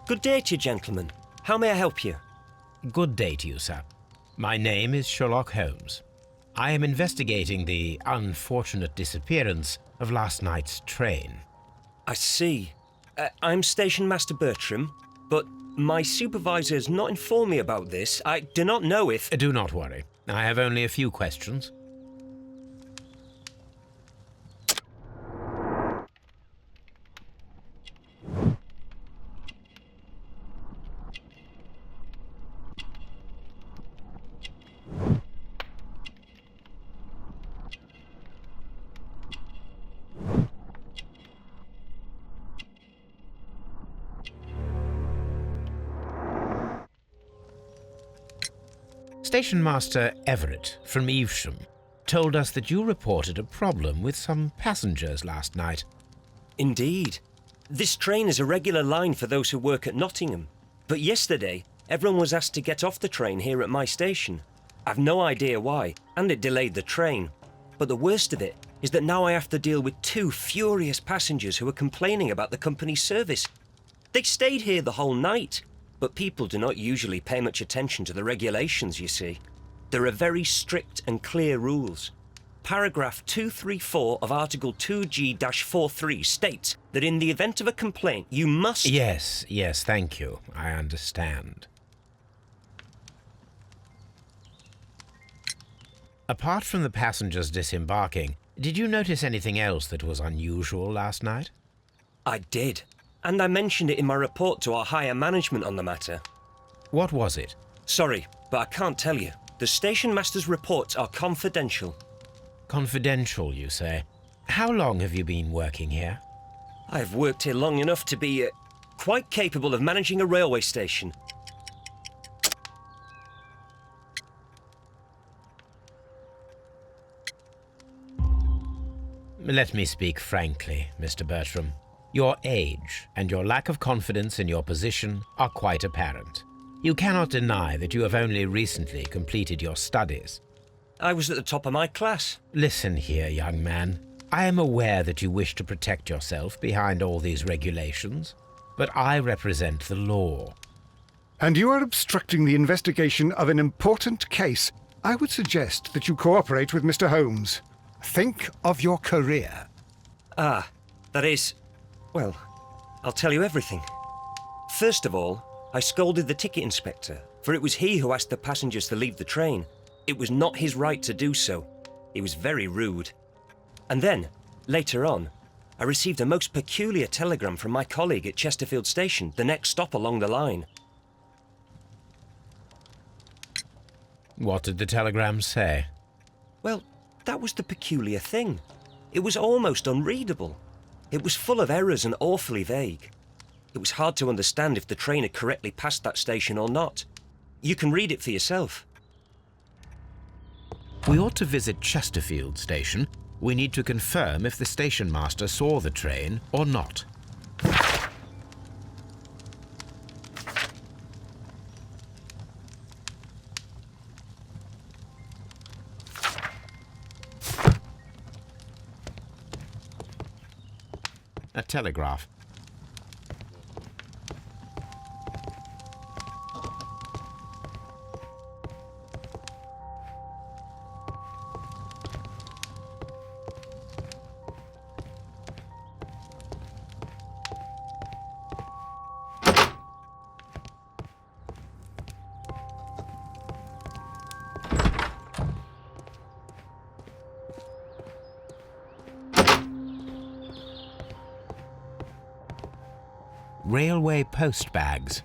Good day to you, gentlemen. How may I help you? Good day to you, sir. My name is Sherlock Holmes. I am investigating the unfortunate disappearance of last night's train. I see. I'm Station Master Bertram, but my supervisor has not informed me about this. I do not know if... Do not worry. I have only a few questions. Station Master Everett from Evesham told us that you reported a problem with some passengers last night. Indeed. This train is a regular line for those who work at Nottingham. But yesterday, everyone was asked to get off the train here at my station. I've no idea why, and it delayed the train. But the worst of it is that now I have to deal with two furious passengers who are complaining about the company's service. They stayed here the whole night. But people do not usually pay much attention to the regulations, you see. There are very strict and clear rules. Paragraph 234 of Article 2G-43 states that in the event of a complaint, you must... Yes, thank you. I understand. Apart from the passengers disembarking, did you notice anything else that was unusual last night? I did. And I mentioned it in my report to our higher management on the matter. What was it? Sorry, but I can't tell you. The station master's reports are confidential. Confidential, you say? How long have you been working here? I've worked here long enough to be quite capable of managing a railway station. Let me speak frankly, Mr. Bertram. Your age and your lack of confidence in your position are quite apparent. You cannot deny that you have only recently completed your studies. I was at the top of my class. Listen here, young man. I am aware that you wish to protect yourself behind all these regulations, but I represent the law. And you are obstructing the investigation of an important case. I would suggest that you cooperate with Mr. Holmes. Think of your career. Ah, that is... Well, I'll tell you everything. First of all, I scolded the ticket inspector, for it was he who asked the passengers to leave the train. It was not his right to do so. He was very rude. And then, later on, I received a most peculiar telegram from my colleague at Chesterfield Station, the next stop along the line. What did the telegram say? Well, that was the peculiar thing. It was almost unreadable. It was full of errors and awfully vague. It was hard to understand if the train had correctly passed that station or not. You can read it for yourself. We ought to visit Chesterfield Station. We need to confirm if the station master saw the train or not. A telegraph. Railway post bags.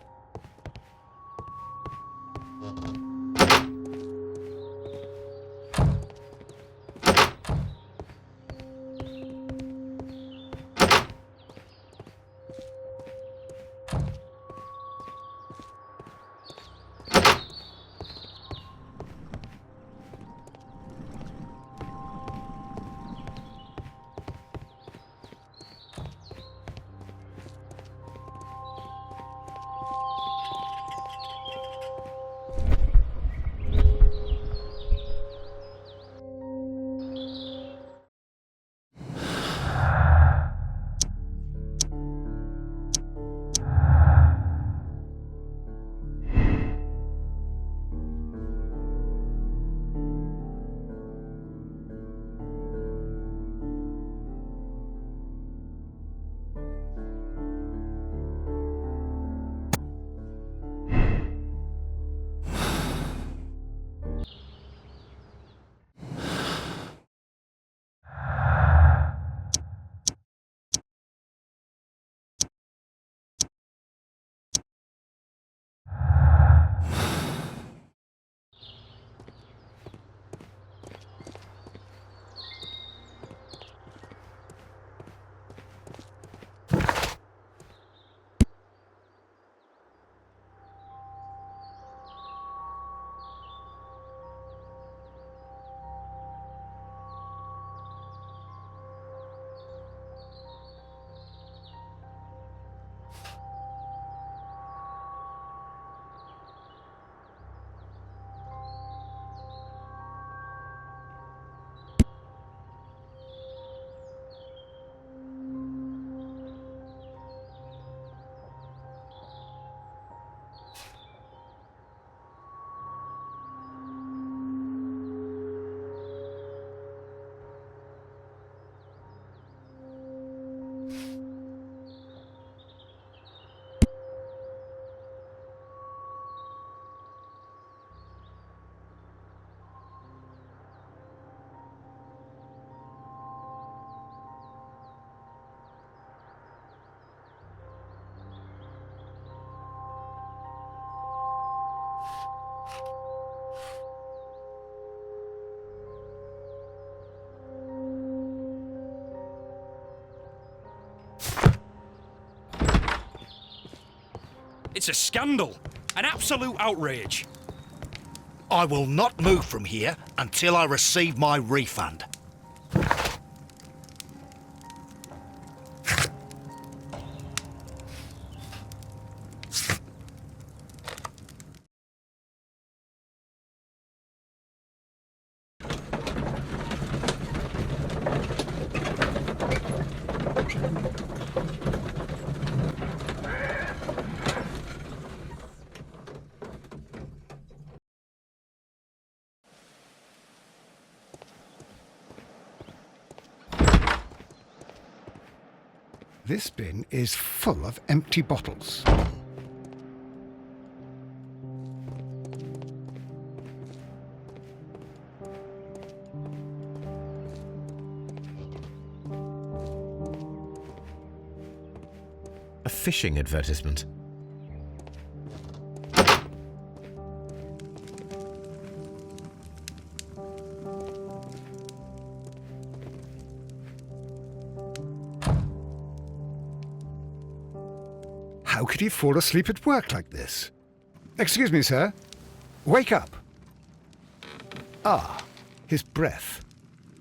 It's a scandal. An absolute outrage. I will not move from here until I receive my refund. This bin is full of empty bottles. A fishing advertisement. How could he fall asleep at work like this? Excuse me, sir. Wake up. Ah, his breath.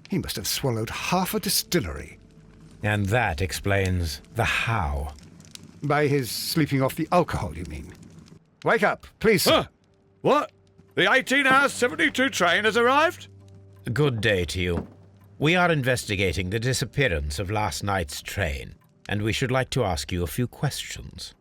He must have swallowed half a distillery. And that explains the how. By his sleeping off the alcohol, you mean? Wake up, please, sir. Huh? What? The 18-hour 72 train has arrived? Good day to you. We are investigating the disappearance of last night's train, and we should like to ask you a few questions.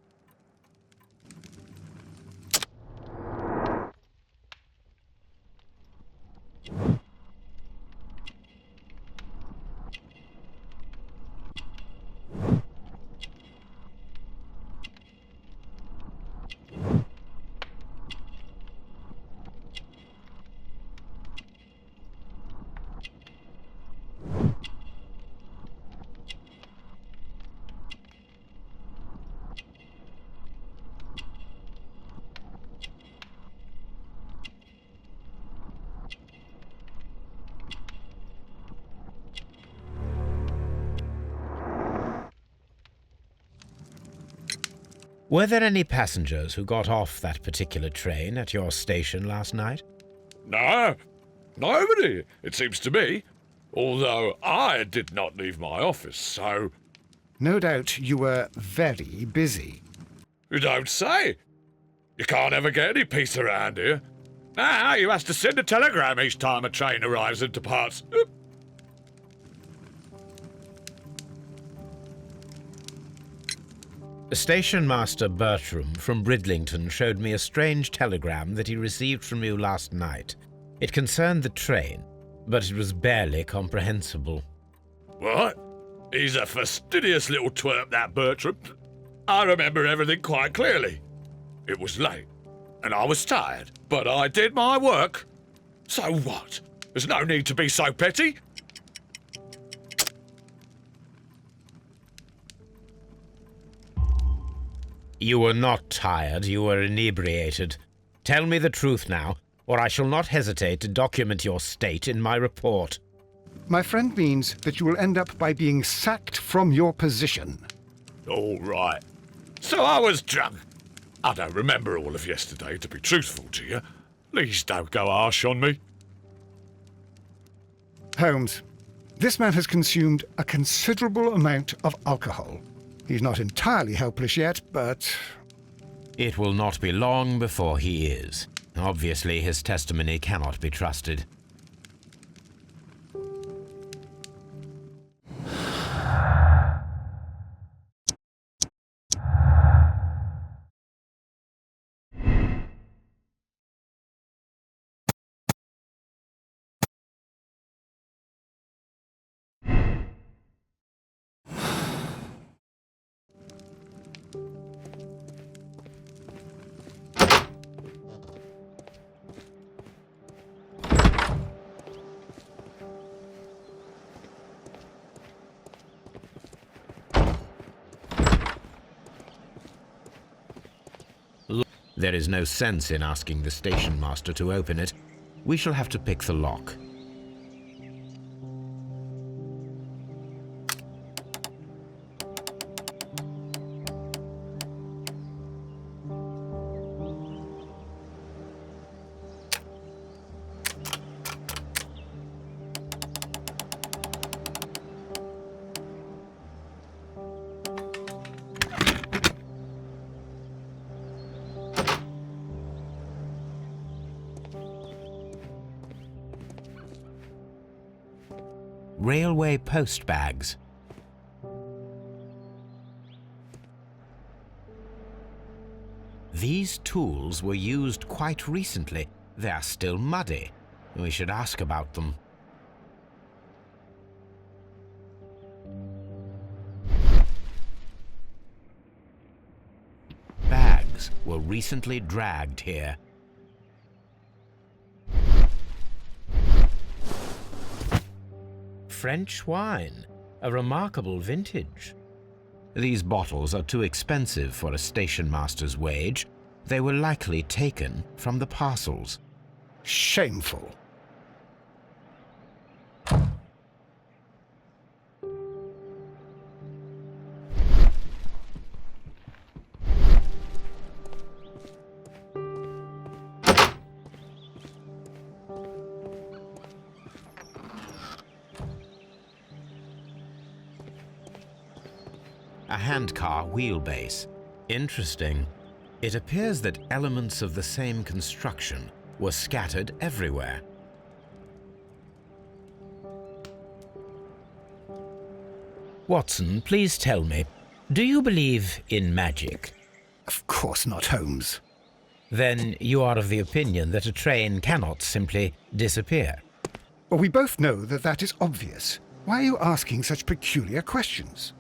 Were there any passengers who got off that particular train at your station last night? No, nobody, it seems to me. Although I did not leave my office, so... No doubt you were very busy. You don't say. You can't ever get any peace around here. Now you have to send a telegram each time a train arrives and departs. Station Master Bertram from Bridlington showed me a strange telegram that he received from you last night. It concerned the train, but it was barely comprehensible. What? He's a fastidious little twerp, that Bertram. I remember everything quite clearly. It was late, and I was tired, but I did my work. So what? There's no need to be so petty. You were not tired, you were inebriated. Tell me the truth now, or I shall not hesitate to document your state in my report. My friend means that you will end up by being sacked from your position. All right. So I was drunk. I don't remember all of yesterday, to be truthful to you. Please don't go harsh on me. Holmes, this man has consumed a considerable amount of alcohol. He's not entirely helpless yet, but... It will not be long before he is. Obviously, his testimony cannot be trusted. There is no sense in asking the station master to open it. We shall have to pick the lock. Railway post bags. These tools were used quite recently. They are still muddy. We should ask about them. Bags were recently dragged here. French wine, a remarkable vintage. These bottles are too expensive for a station master's wage. They were likely taken from the parcels. Shameful. A handcar wheelbase. Interesting. It appears that elements of the same construction were scattered everywhere. Watson, please tell me, do you believe in magic? Of course not, Holmes. Then you are of the opinion that a train cannot simply disappear. Well, we both know that that is obvious. Why are you asking such peculiar questions?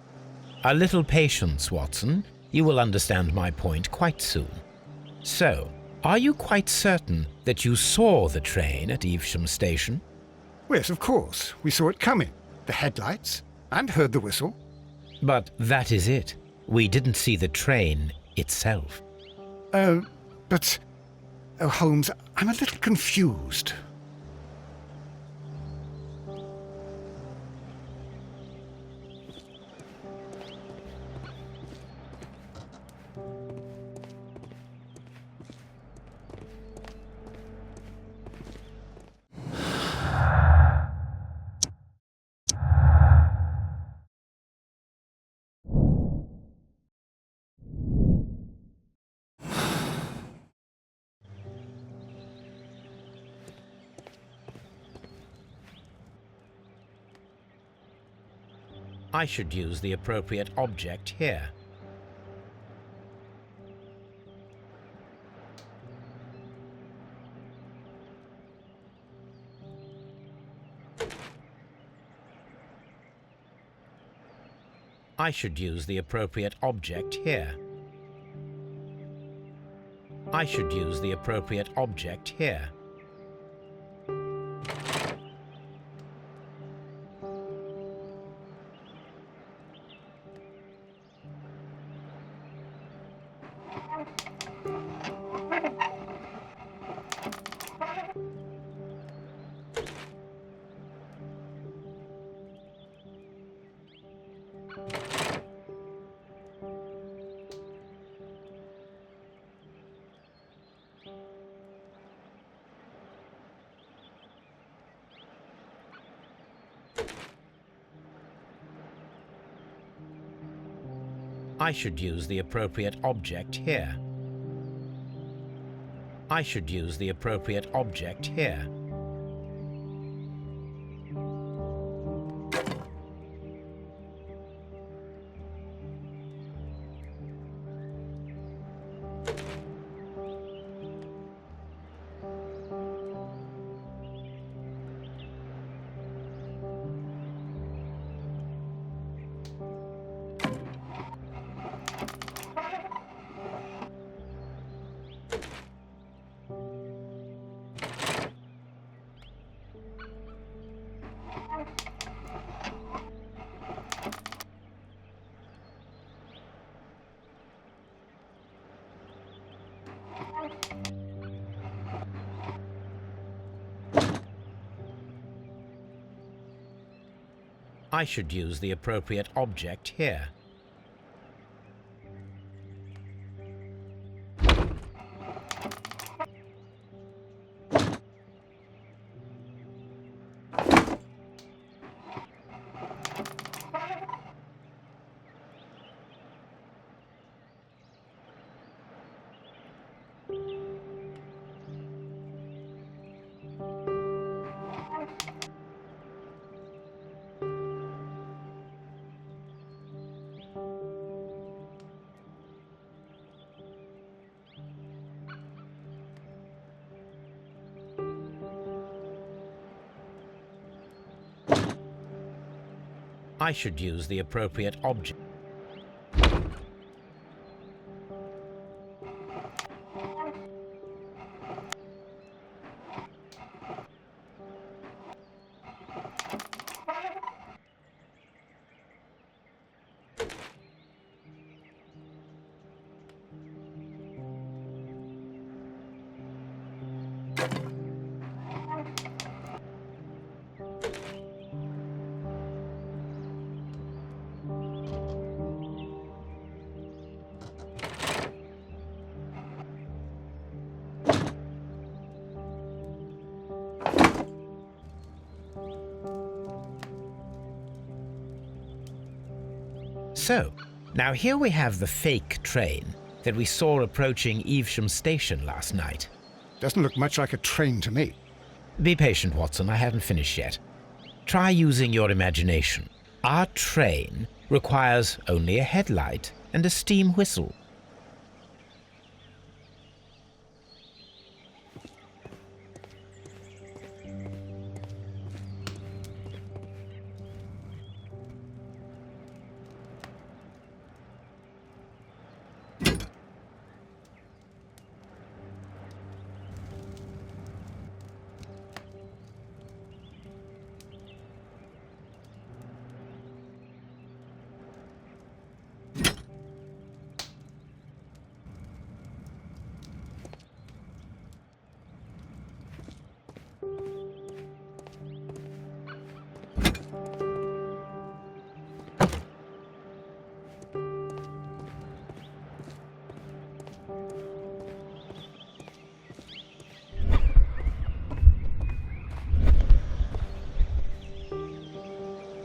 A little patience, Watson. You will understand my point quite soon. So, are you quite certain that you saw the train at Evesham Station? Yes, of course. We saw it coming. The headlights, and heard the whistle. But that is it. We didn't see the train itself. But... Oh, Holmes, I'm a little confused. I should use the appropriate object here. I should use the appropriate object here. I should use the appropriate object here. I should use the appropriate object here. I should use the appropriate object here. I should use the appropriate object here. I should use the appropriate object. So, now here we have the fake train that we saw approaching Evesham Station last night. Doesn't look much like a train to me. Be patient, Watson, I haven't finished yet. Try using your imagination. Our train requires only a headlight and a steam whistle.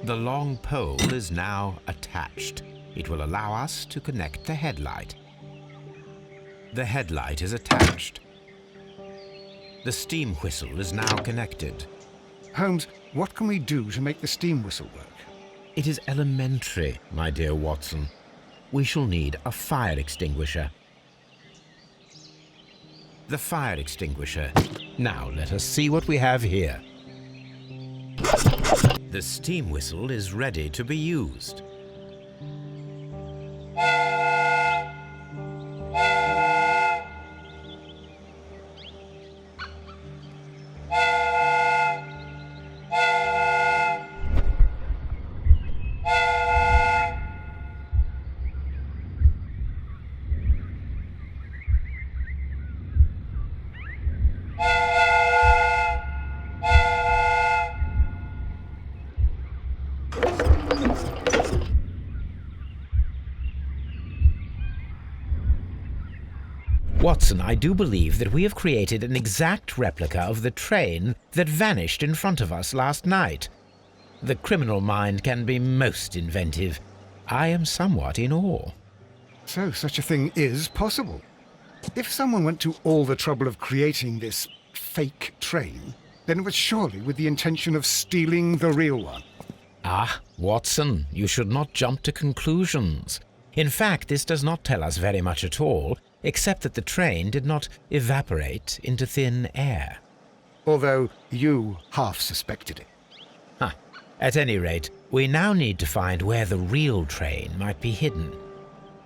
The long pole is now attached. It will allow us to connect the headlight. The headlight is attached. The steam whistle is now connected. Holmes, what can we do to make the steam whistle work? It is elementary, my dear Watson. We shall need a fire extinguisher. The fire extinguisher. Now let us see what we have here. The steam whistle is ready to be used. Watson, I do believe that we have created an exact replica of the train that vanished in front of us last night. The criminal mind can be most inventive. I am somewhat in awe. So such a thing is possible. If someone went to all the trouble of creating this fake train, then it was surely with the intention of stealing the real one. Ah, Watson, you should not jump to conclusions. In fact, this does not tell us very much at all, except that the train did not evaporate into thin air. Although you half suspected it. At any rate, we now need to find where the real train might be hidden.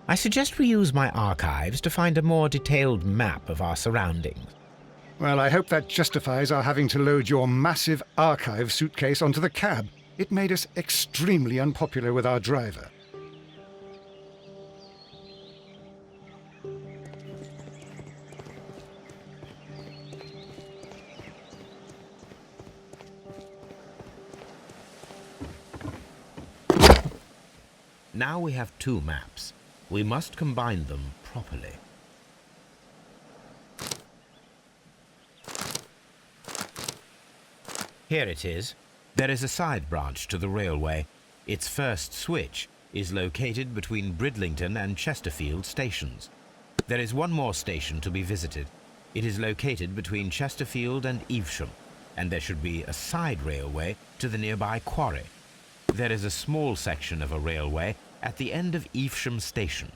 I suggest we use my archives to find a more detailed map of our surroundings. Well, I hope that justifies our having to load your massive archive suitcase onto the cab. It made us extremely unpopular with our driver. Now we have two maps. We must combine them properly. Here it is. There is a side branch to the railway. Its first switch is located between Bridlington and Chesterfield stations. There is one more station to be visited. It is located between Chesterfield and Evesham, and there should be a side railway to the nearby quarry. There is a small section of a railway at the end of Evesham station.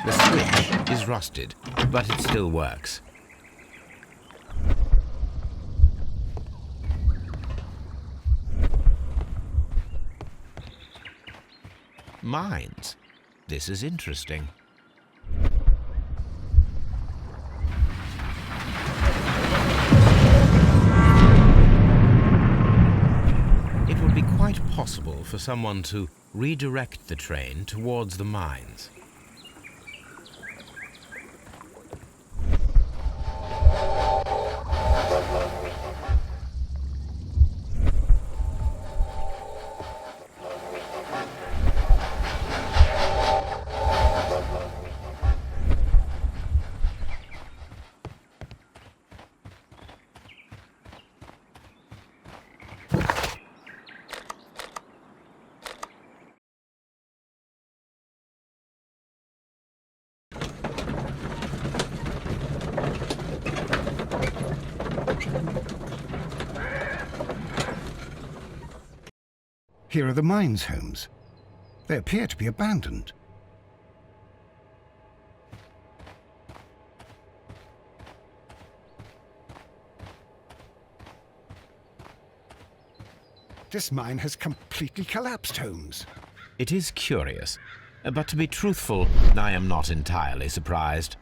The switch is rusted, but it still works. Mines. This is interesting. It would be quite possible for someone to redirect the train towards the mines. Here are the mines, Holmes. They appear to be abandoned. This mine has completely collapsed, Holmes. It is curious, but to be truthful, I am not entirely surprised.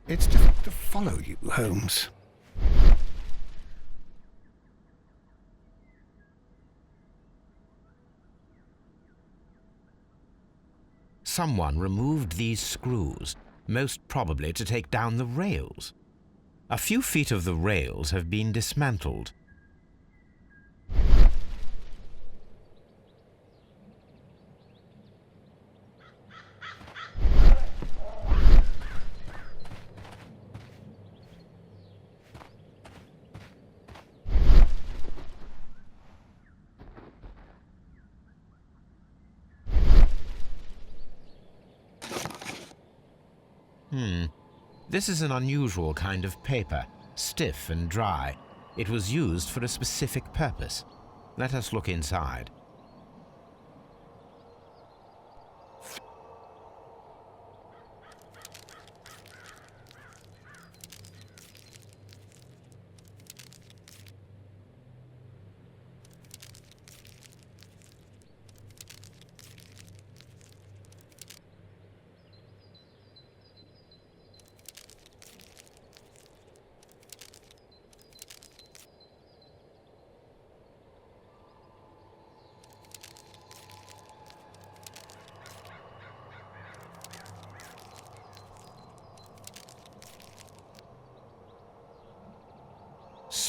It's difficult to follow you, Holmes. Someone removed these screws, most probably to take down the rails. A few feet of the rails have been dismantled. This is an unusual kind of paper, stiff and dry. It was used for a specific purpose. Let us look inside.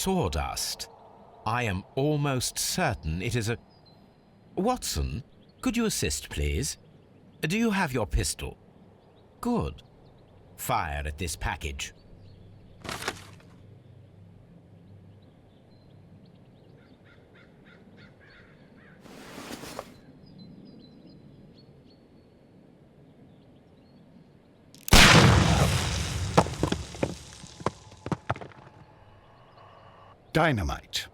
Sawdust. I am almost certain it is a... Watson, could you assist, please? Do you have your pistol? Good. Fire at this package. dynamite.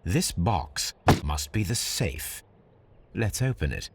This box must be the safe. Let's open it.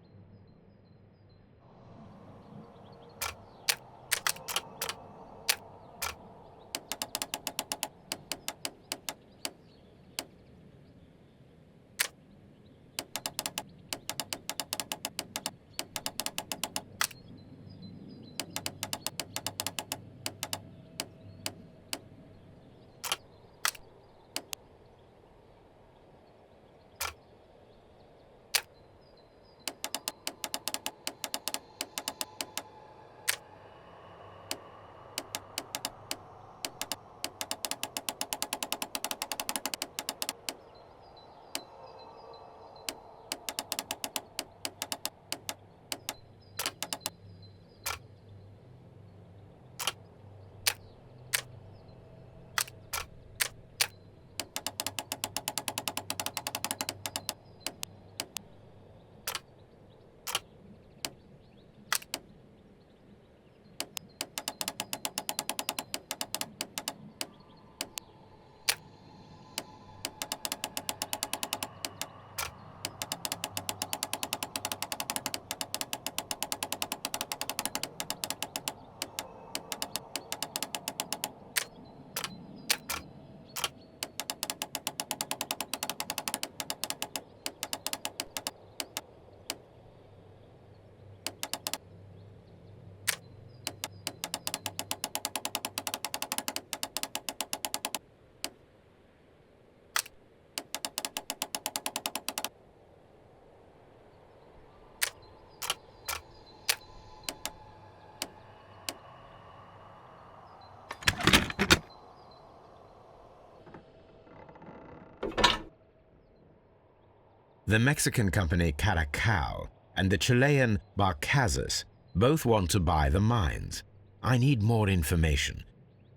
The Mexican company Caracal and the Chilean Barcazas both want to buy the mines. I need more information.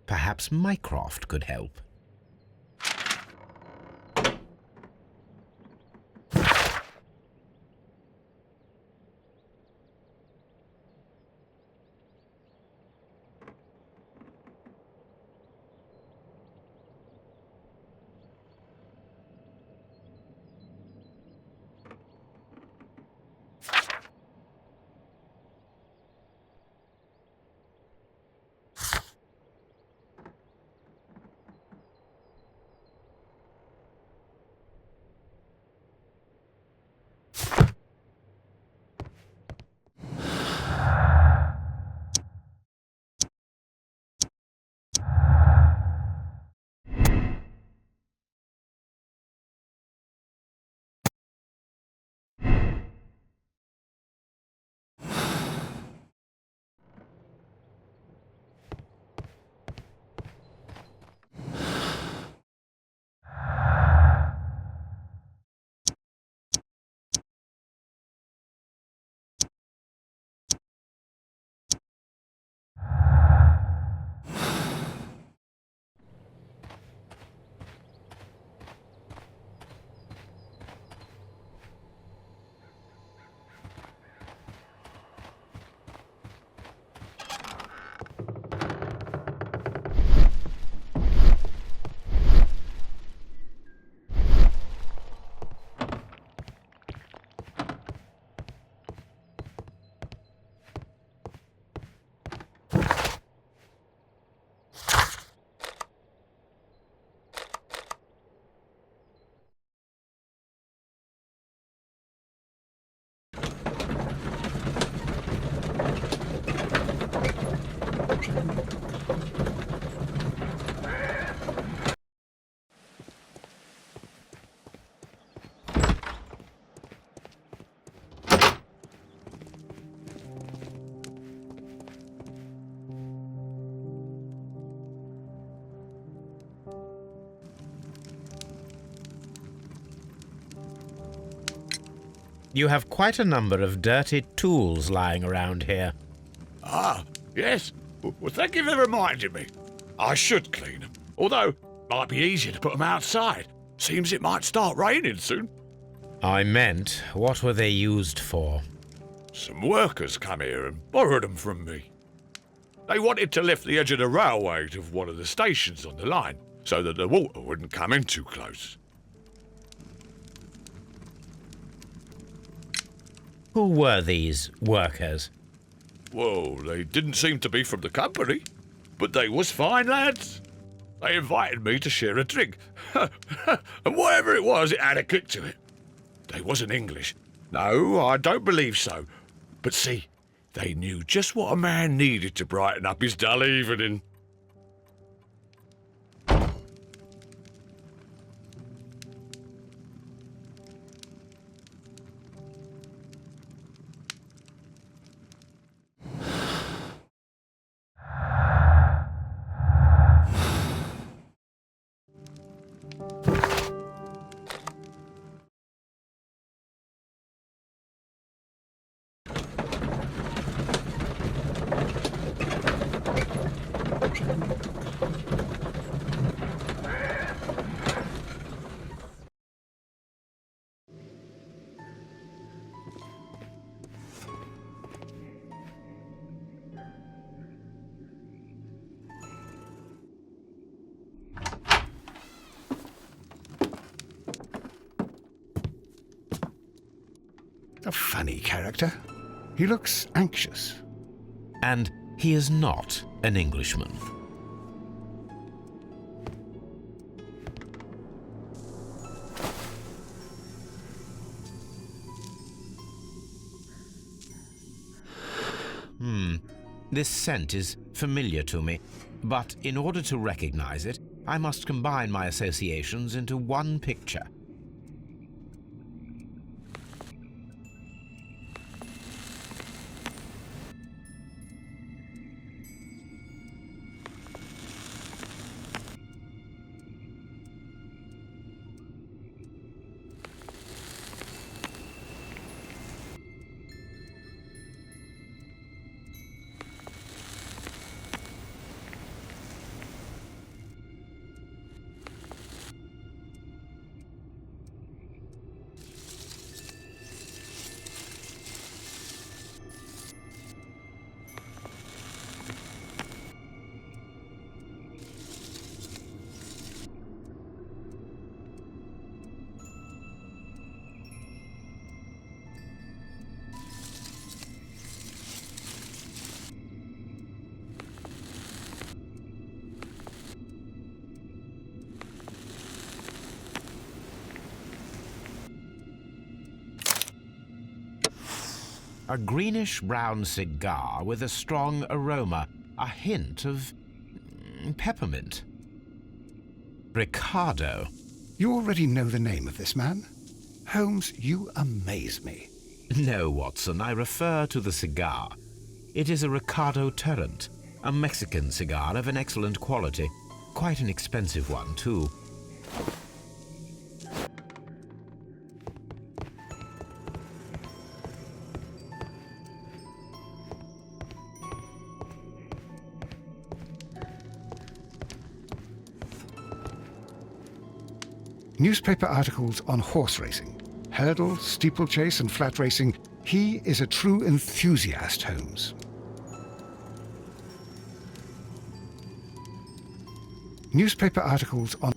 Perhaps Mycroft could help. You have quite a number of dirty tools lying around here. Ah, yes. Well, thank you for reminding me. I should clean them. Although, might be easier to put them outside. Seems it might start raining soon. I meant, what were they used for? Some workers come here and borrowed them from me. They wanted to lift the edge of the railway to one of the stations on the line, so that the water wouldn't come in too close. Who were these workers? Well, they didn't seem to be from the company, but they was fine lads. They invited me to share a drink, and whatever it was, it had a kick to it. They wasn't English. No, I don't believe so. But see, they knew just what a man needed to brighten up his dull evening. A funny character. He looks anxious. And he is not an Englishman. This scent is familiar to me, but in order to recognize it, I must combine my associations into one picture. A greenish-brown cigar with a strong aroma, a hint of peppermint. Ricardo. You already know the name of this man? Holmes, you amaze me. No, Watson, I refer to the cigar. It is a Ricardo Turrent, a Mexican cigar of an excellent quality. Quite an expensive one, too. Newspaper articles on horse racing, hurdle, steeplechase and flat racing. He is a true enthusiast, Holmes. Newspaper articles on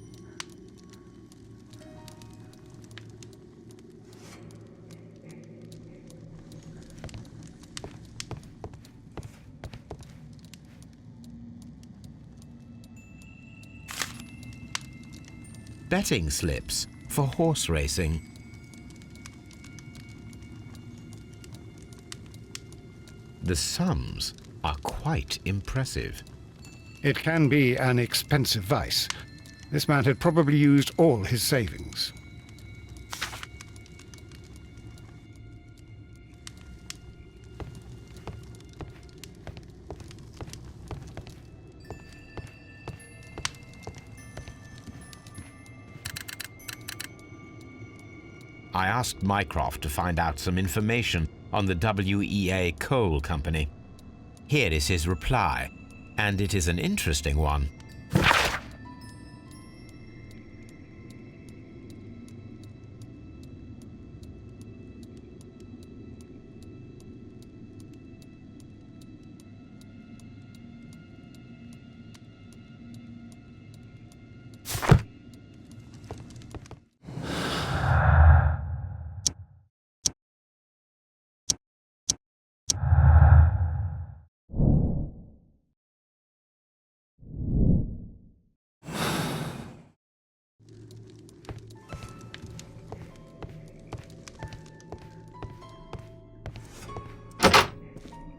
betting slips for horse racing. The sums are quite impressive. It can be an expensive vice. This man had probably used all his savings. I asked Mycroft to find out some information on the WEA Coal Company. Here is his reply, and it is an interesting one.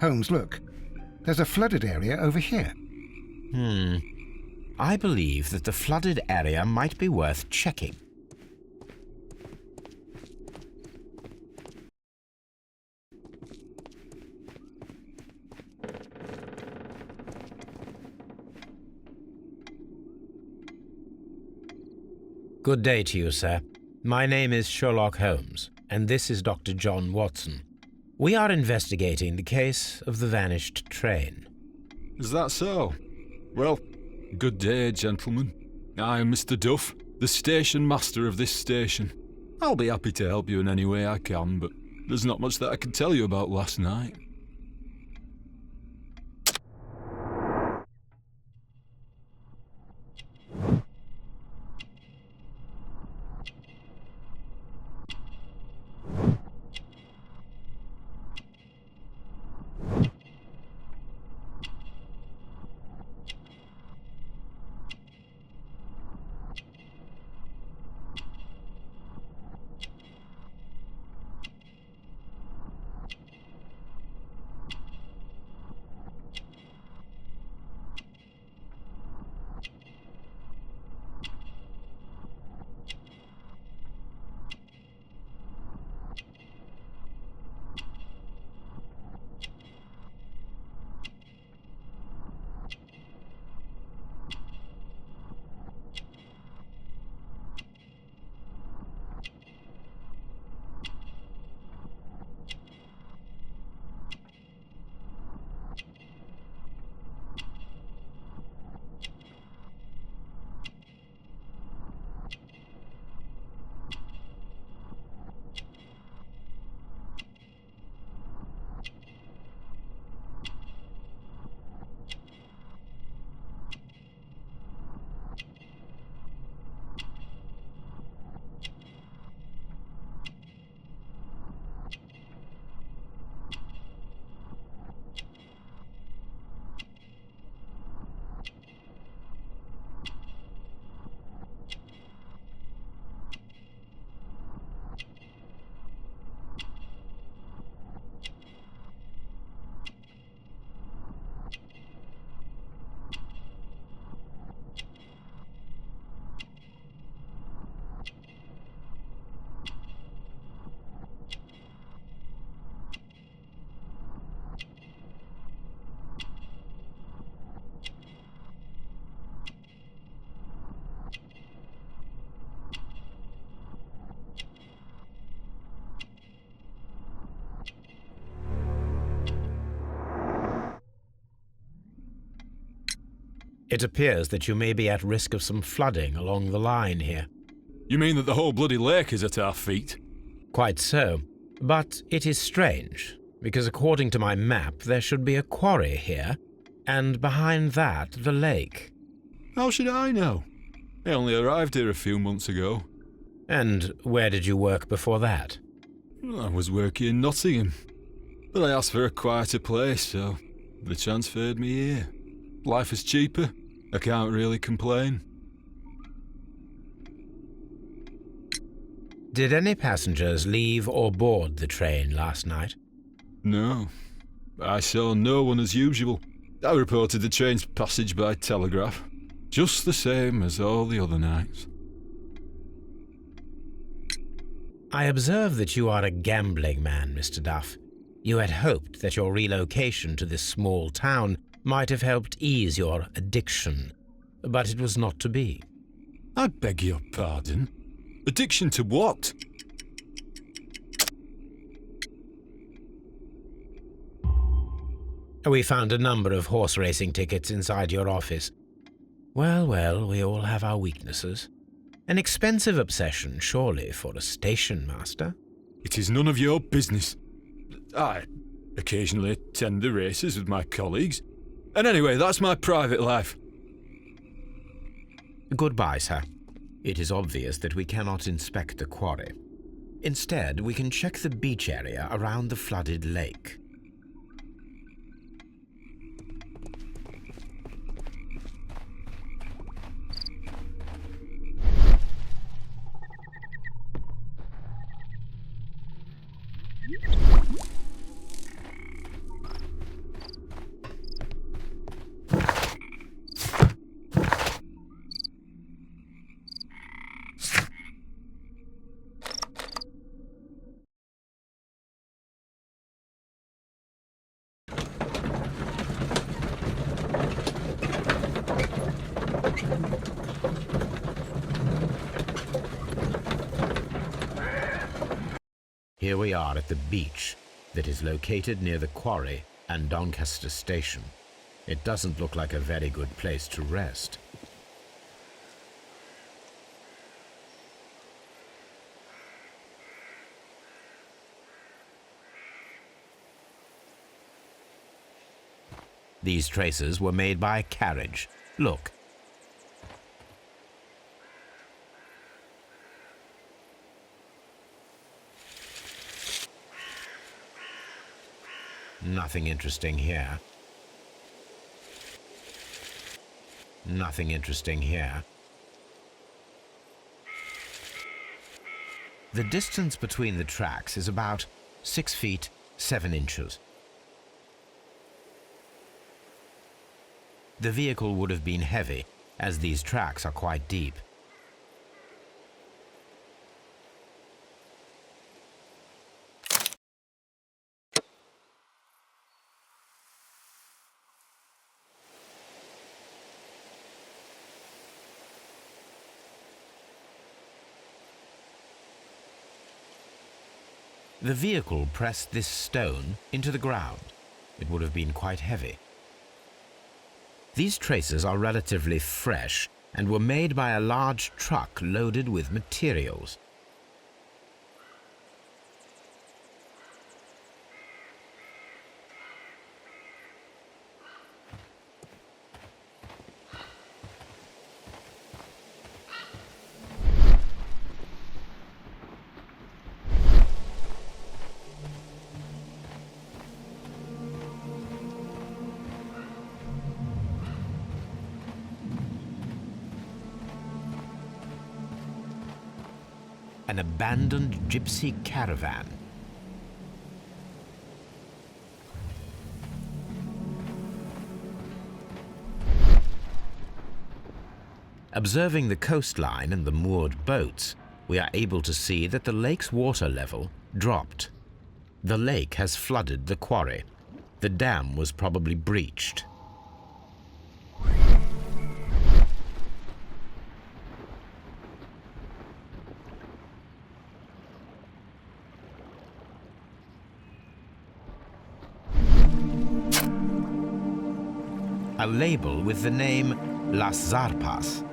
Holmes, look. There's a flooded area over here. I believe that the flooded area might be worth checking. Good day to you, sir. My name is Sherlock Holmes, and this is Dr. John Watson. We are investigating the case of the vanished train. Is that so? Well, good day, gentlemen. I am Mr. Duff, the station master of this station. I'll be happy to help you in any way I can, but there's not much that I can tell you about last night. It appears that you may be at risk of some flooding along the line here. You mean that the whole bloody lake is at our feet? Quite so. But it is strange, because according to my map, there should be a quarry here, and behind that, the lake. How should I know? I only arrived here a few months ago. And where did you work before that? I was working in Nottingham, but I asked for a quieter place, so they transferred me here. Life is cheaper. I can't really complain. Did any passengers leave or board the train last night? No. I saw no one as usual. I reported the train's passage by telegraph, just the same as all the other nights. I observe that you are a gambling man, Mr. Duff. You had hoped that your relocation to this small town might have helped ease your addiction, but it was not to be. I beg your pardon? Addiction to what? We found a number of horse racing tickets inside your office. Well, well, we all have our weaknesses. An expensive obsession, surely, for a station master. It is none of your business. I occasionally attend the races with my colleagues. And anyway, that's my private life. Goodbye, sir. It is obvious that we cannot inspect the quarry. Instead, we can check the beach area around the flooded lake. Here we are at the beach that is located near the quarry and Doncaster Station. It doesn't look like a very good place to rest. These traces were made by a carriage. Look. Nothing interesting here. Nothing interesting here. The distance between the tracks is about 6 feet 7 inches. The vehicle would have been heavy, as these tracks are quite deep. The vehicle pressed this stone into the ground. It would have been quite heavy. These traces are relatively fresh and were made by a large truck loaded with materials. An abandoned gypsy caravan. Observing the coastline and the moored boats, we are able to see that the lake's water level dropped. The lake has flooded the quarry. The dam was probably breached. A label with the name Las Zarpas.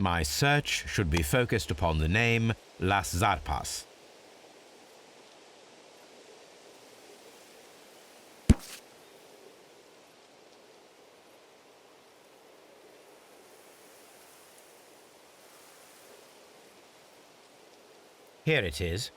My search should be focused upon the name Las Zarpas. Here it is.